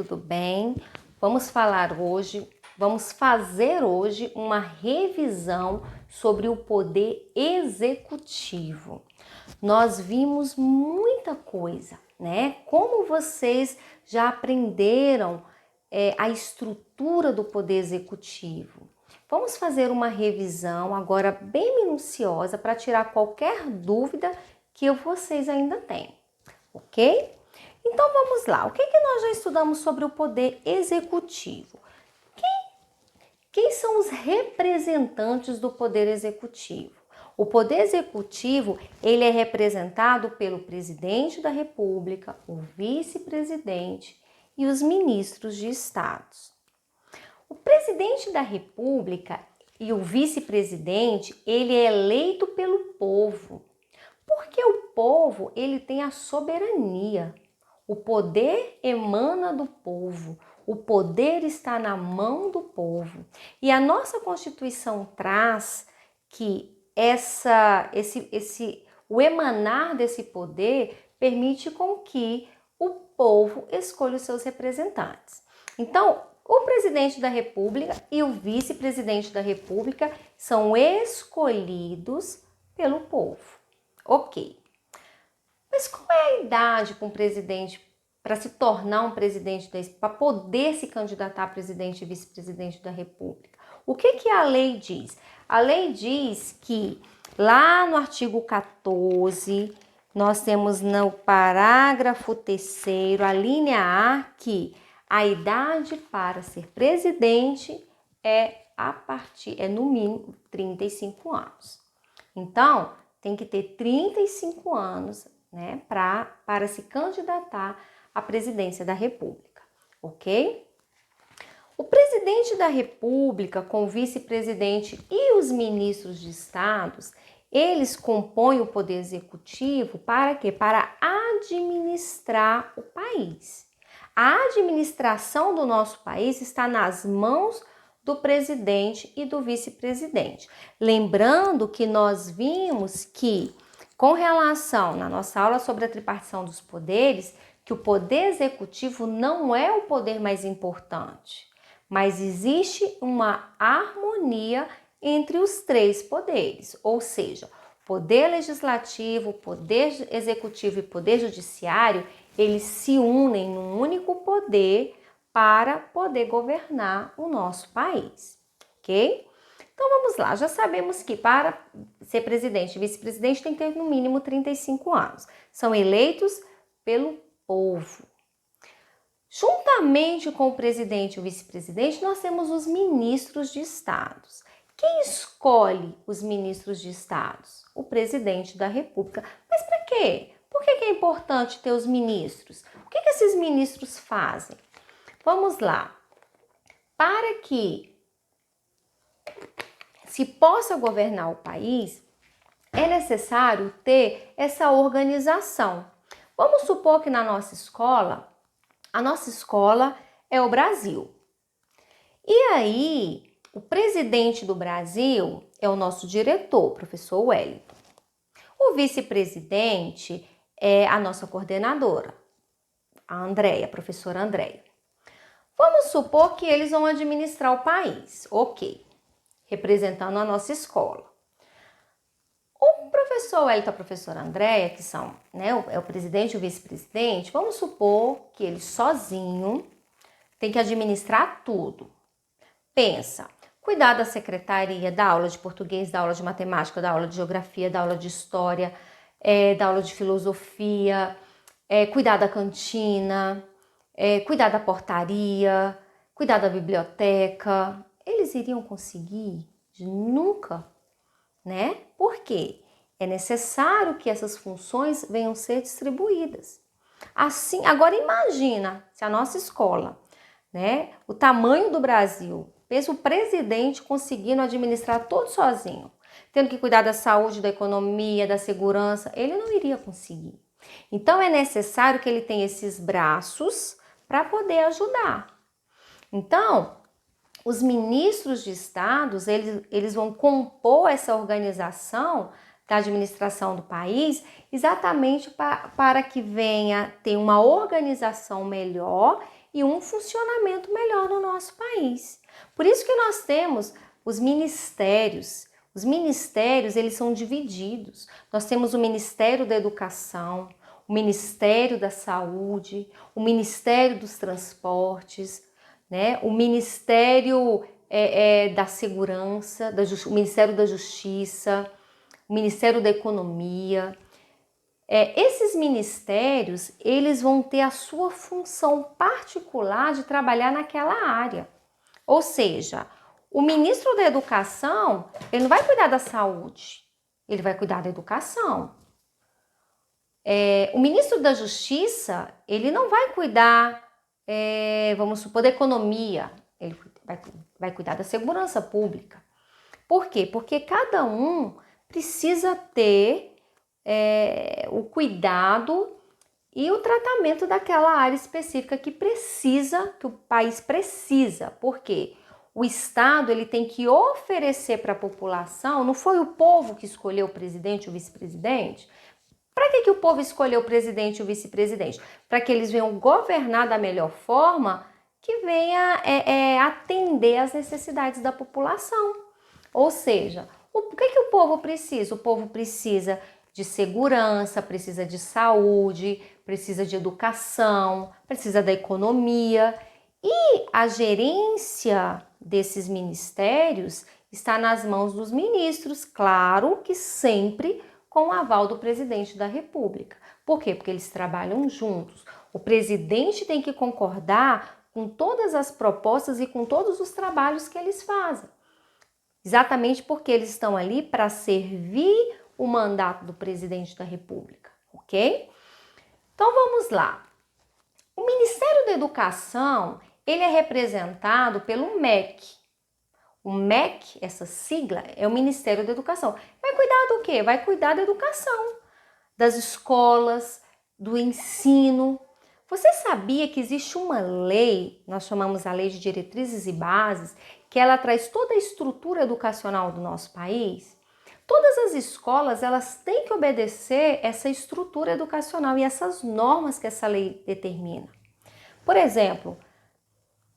tudo bem? Vamos fazer hoje uma revisão sobre o poder executivo. Nós vimos muita coisa, né? Como vocês já aprenderam a estrutura do poder executivo? Vamos fazer uma revisão agora bem minuciosa para tirar qualquer dúvida que vocês ainda têm, ok? Então vamos lá, o que nós já estudamos sobre o poder executivo? Quem são os representantes do poder executivo? O poder executivo, ele é representado pelo presidente da República, o vice-presidente e os ministros de estados. O presidente da República e o vice-presidente, ele é eleito pelo povo. Porque o povo, ele tem a soberania. O poder emana do povo, o poder está na mão do povo. E a nossa Constituição traz que o emanar desse poder permite com que o povo escolha os seus representantes. Então, o presidente da República e o vice-presidente da República são escolhidos pelo povo. Ok. Mas qual é a idade para um presidente, para se tornar um presidente, para poder se candidatar a presidente e vice-presidente da República? O que a lei diz? A lei diz que lá no artigo 14, nós temos no parágrafo 3º, a linha A, que a idade para ser presidente é no mínimo 35 anos. Então, tem que ter 35 anos, né, para se candidatar à presidência da República, ok? O presidente da República, com o vice-presidente e os ministros de estados, eles compõem o poder executivo para quê? Para administrar o país. A administração do nosso país está nas mãos do presidente e do vice-presidente. Lembrando que nós vimos que, com relação na nossa aula sobre a tripartição dos poderes, que o poder executivo não é o poder mais importante, mas existe uma harmonia entre os três poderes, ou seja, poder legislativo, poder executivo e poder judiciário, eles se unem num único poder para poder governar o nosso país, ok? Então vamos lá, já sabemos que para ser presidente e vice-presidente tem que ter no mínimo 35 anos. São eleitos pelo povo. Juntamente com o presidente e o vice-presidente, nós temos os ministros de estados. Quem escolhe os ministros de estados? O presidente da República. Mas para quê? Por que é importante ter os ministros? O que esses ministros fazem? Vamos lá. Para que se possa governar o país, é necessário ter essa organização. Vamos supor que na nossa escola, a nossa escola é o Brasil. E aí, o presidente do Brasil é o nosso diretor, o professor Wellington. O vice-presidente é a nossa coordenadora, a professora Andréia. Vamos supor que eles vão administrar o país, ok, representando a nossa escola. O professor Wellington e a professora Andréia, que são, né, é o presidente e o vice-presidente, vamos supor que ele sozinho tem que administrar tudo. Pensa, cuidar da secretaria, da aula de português, da aula de matemática, da aula de geografia, da aula de história, da aula de filosofia, cuidar da cantina, cuidar da portaria, cuidar da biblioteca. Eles iriam conseguir? Nunca, né? Por quê? É necessário que essas funções venham ser distribuídas. Assim, agora imagina se a nossa escola, né, o tamanho do Brasil, pensa o presidente conseguindo administrar tudo sozinho, tendo que cuidar da saúde, da economia, da segurança, ele não iria conseguir. Então é necessário que ele tenha esses braços para poder ajudar. Então, os ministros de estados, eles vão compor essa organização da administração do país exatamente para que venha ter uma organização melhor e um funcionamento melhor no nosso país. Por isso que nós temos os ministérios. Os ministérios, eles são divididos. Nós temos o Ministério da Educação, o Ministério da Saúde, o Ministério dos Transportes, né? O Ministério da Segurança, o Ministério da Justiça, o Ministério da Economia. Esses ministérios, eles vão ter a sua função particular de trabalhar naquela área. Ou seja, o ministro da Educação, ele não vai cuidar da saúde, ele vai cuidar da educação. O ministro da Justiça, ele não vai cuidar, vamos supor, da economia, ele vai cuidar da segurança pública. Por quê? Porque cada um precisa ter o cuidado e o tratamento daquela área específica que o país precisa. Por quê? O Estado, ele tem que oferecer para a população, não foi o povo que escolheu o presidente e o vice-presidente? Para que o povo escolheu o presidente e o vice-presidente? Para que eles venham governar da melhor forma, que venha atender às necessidades da população. Ou seja, o que o povo precisa? O povo precisa de segurança, precisa de saúde, precisa de educação, precisa da economia. E a gerência desses ministérios está nas mãos dos ministros, claro que sempre com o aval do presidente da República. Por quê? Porque eles trabalham juntos. O presidente tem que concordar com todas as propostas e com todos os trabalhos que eles fazem. Exatamente porque eles estão ali para servir o mandato do presidente da República, ok? Então vamos lá. O Ministério da Educação, ele é representado pelo MEC. O MEC, essa sigla, é o Ministério da Educação. Vai cuidar do quê? Vai cuidar da educação, das escolas, do ensino. Você sabia que existe uma lei, nós chamamos a Lei de Diretrizes e Bases, que ela traz toda a estrutura educacional do nosso país? Todas as escolas, elas têm que obedecer essa estrutura educacional e essas normas que essa lei determina. Por exemplo,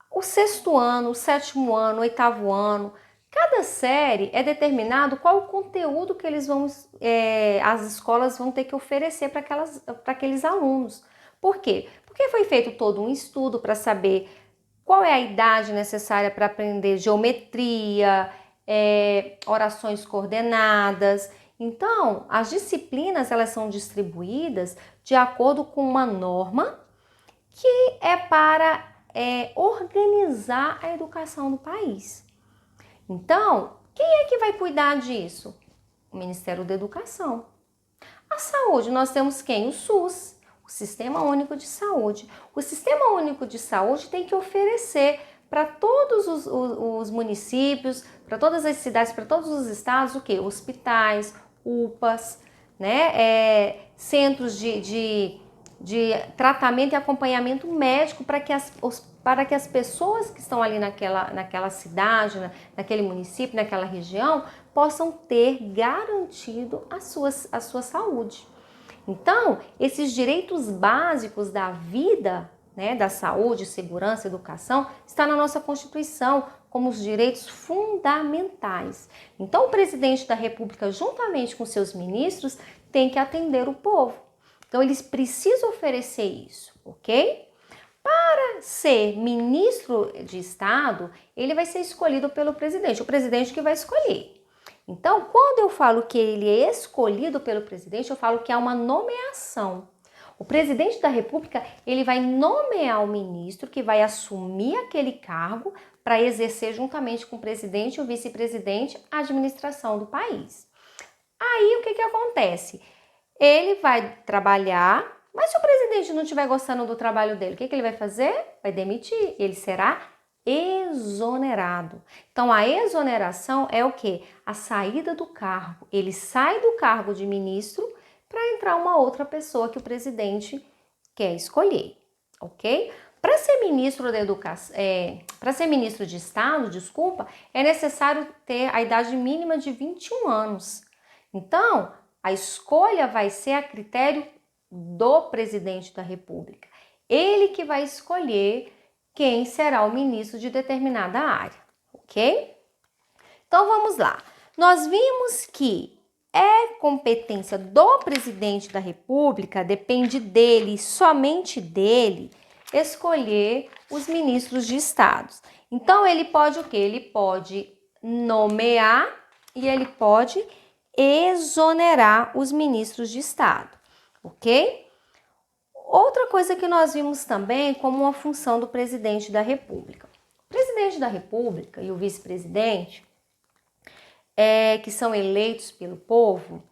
o 6º ano, o 7º ano, o 8º ano, cada série é determinado qual o conteúdo que as escolas vão ter que oferecer para aqueles alunos. Por quê? Porque foi feito todo um estudo para saber qual é a idade necessária para aprender geometria, orações coordenadas. Então, as disciplinas, elas são distribuídas de acordo com uma norma que é para organizar a educação do país. Então, quem é que vai cuidar disso? O Ministério da Educação. A saúde, nós temos quem? O SUS, o Sistema Único de Saúde. O Sistema Único de Saúde tem que oferecer para todos os municípios, para todas as cidades, para todos os estados, o quê? Hospitais, UPAs, né? Centros de tratamento e acompanhamento médico para que as pessoas que estão ali naquela cidade, naquele município, naquela região, possam ter garantido a sua saúde. Então, esses direitos básicos da vida, né, da saúde, segurança, educação, está na nossa Constituição como os direitos fundamentais. Então, o presidente da República, juntamente com seus ministros, tem que atender o povo. Então, eles precisam oferecer isso, ok? Para ser ministro de Estado, ele vai ser escolhido pelo presidente, o presidente que vai escolher. Então, quando eu falo que ele é escolhido pelo presidente, eu falo que há uma nomeação. O presidente da República, ele vai nomear o ministro que vai assumir aquele cargo para exercer juntamente com o presidente e o vice-presidente a administração do país. Aí, o que acontece? Ele vai trabalhar, mas se o presidente não estiver gostando do trabalho dele, o que ele vai fazer? Vai demitir. Ele será exonerado. Então, a exoneração é o quê? A saída do cargo. Ele sai do cargo de ministro para entrar uma outra pessoa que o presidente quer escolher, ok? Para ser ministro da educação, para ser ministro de Estado, é necessário ter a idade mínima de 21 anos. Então, a escolha vai ser a critério do presidente da República. Ele que vai escolher quem será o ministro de determinada área, ok? Então vamos lá. Nós vimos que é competência do presidente da República, depende dele, somente dele, escolher os ministros de estados. Então ele pode o quê? Ele pode nomear e ele pode exonerar os ministros de estado, ok? Outra coisa que nós vimos também como uma função do presidente da República. O presidente da República e o vice-presidente, que são eleitos pelo povo,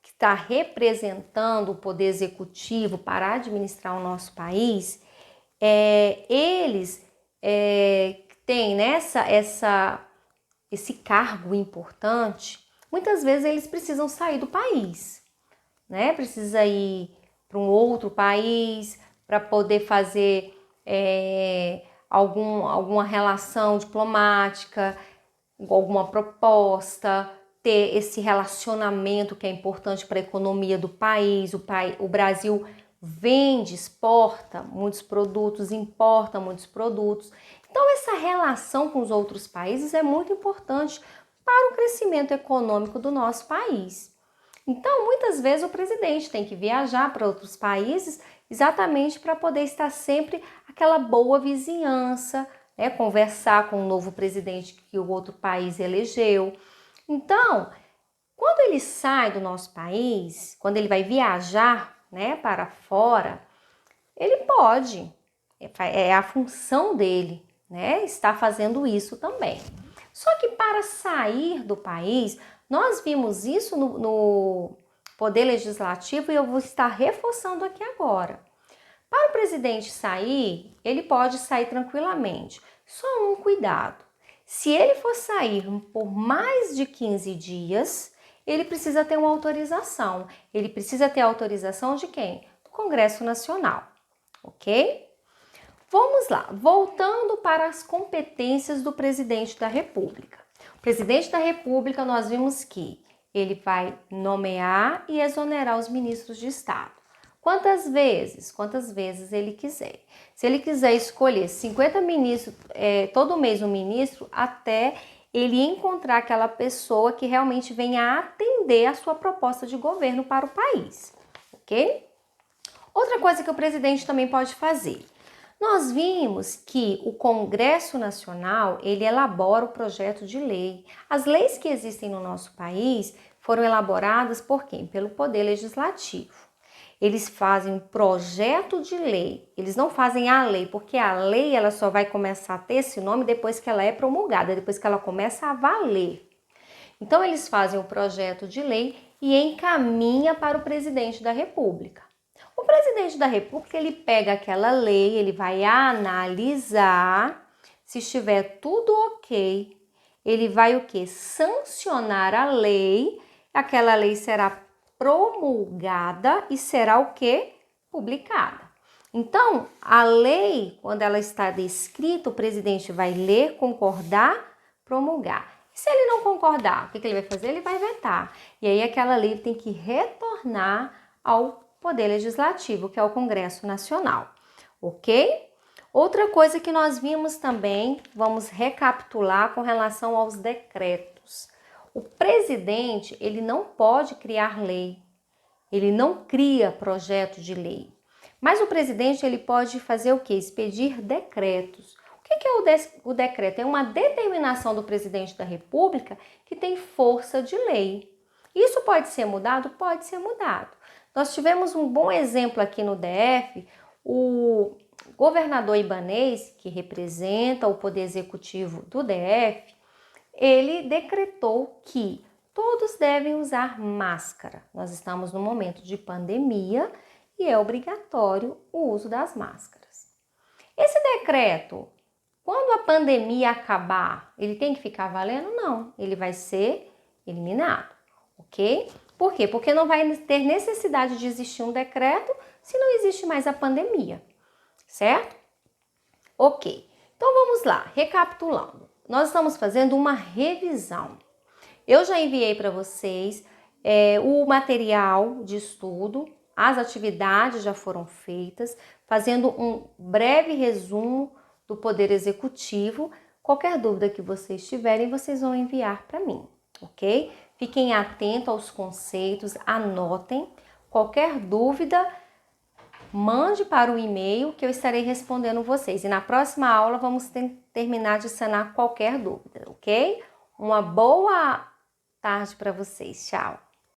que está representando o poder executivo para administrar o nosso país, eles têm esse cargo importante. Muitas vezes eles precisam sair do país, né? Precisa ir para um outro país para poder fazer alguma relação diplomática, alguma proposta, ter esse relacionamento que é importante para a economia do país. O Brasil vende, exporta muitos produtos, importa muitos produtos. Então, essa relação com os outros países é muito importante para o crescimento econômico do nosso país. Então, muitas vezes o presidente tem que viajar para outros países exatamente para poder estar sempre aquela boa vizinhança, né? Conversar com o novo presidente que o outro país elegeu. Então, quando ele sai do nosso país, quando ele vai viajar, né, para fora, ele pode, é a função dele, né, estar fazendo isso também. Só que para sair do país, nós vimos isso no Poder Legislativo e eu vou estar reforçando aqui agora. Para o presidente sair, ele pode sair tranquilamente. Só um cuidado. Se ele for sair por mais de 15 dias, ele precisa ter uma autorização. Ele precisa ter autorização de quem? Do Congresso Nacional, ok? Vamos lá, voltando para as competências do presidente da República. O presidente da República, nós vimos que ele vai nomear e exonerar os ministros de Estado. Quantas vezes? Quantas vezes ele quiser. Se ele quiser escolher 50 ministros, todo mês um ministro, até ele encontrar aquela pessoa que realmente venha atender a sua proposta de governo para o país, ok? Outra coisa que o presidente também pode fazer. Nós vimos que o Congresso Nacional, ele elabora o projeto de lei. As leis que existem no nosso país foram elaboradas por quem? Pelo Poder Legislativo. Eles fazem um projeto de lei, eles não fazem a lei, porque a lei ela só vai começar a ter esse nome depois que ela é promulgada, depois que ela começa a valer. Então, eles fazem o projeto de lei e encaminha para o presidente da República. O presidente da República, ele pega aquela lei, ele vai analisar, se estiver tudo ok, ele vai o quê? Sancionar a lei, aquela lei será promulgada e será o quê? Publicada. Então, a lei, quando ela está descrita, o presidente vai ler, concordar, promulgar. E se ele não concordar, o que ele vai fazer? Ele vai vetar. E aí aquela lei tem que retornar ao Poder Legislativo, que é o Congresso Nacional, ok? Outra coisa que nós vimos também, vamos recapitular com relação aos decretos. O presidente, ele não pode criar lei, ele não cria projeto de lei, mas o presidente, ele pode fazer o quê? Expedir decretos. O que é o decreto? É uma determinação do presidente da República que tem força de lei. Isso pode ser mudado? Pode ser mudado. Nós tivemos um bom exemplo aqui no DF, o governador Ibanez, que representa o poder executivo do DF, ele decretou que todos devem usar máscara. Nós estamos no momento de pandemia e é obrigatório o uso das máscaras. Esse decreto, quando a pandemia acabar, ele tem que ficar valendo? Não, ele vai ser eliminado, ok? Por quê? Porque não vai ter necessidade de existir um decreto se não existe mais a pandemia, certo? Ok, então vamos lá, recapitulando. Nós estamos fazendo uma revisão. Eu já enviei para vocês o material de estudo, as atividades já foram feitas, fazendo um breve resumo do Poder Executivo. Qualquer dúvida que vocês tiverem, vocês vão enviar para mim, ok? Fiquem atentos aos conceitos, anotem. Qualquer dúvida, mande para o e-mail que eu estarei respondendo vocês. E na próxima aula vamos terminar de sanar qualquer dúvida, ok? Uma boa tarde para vocês. Tchau!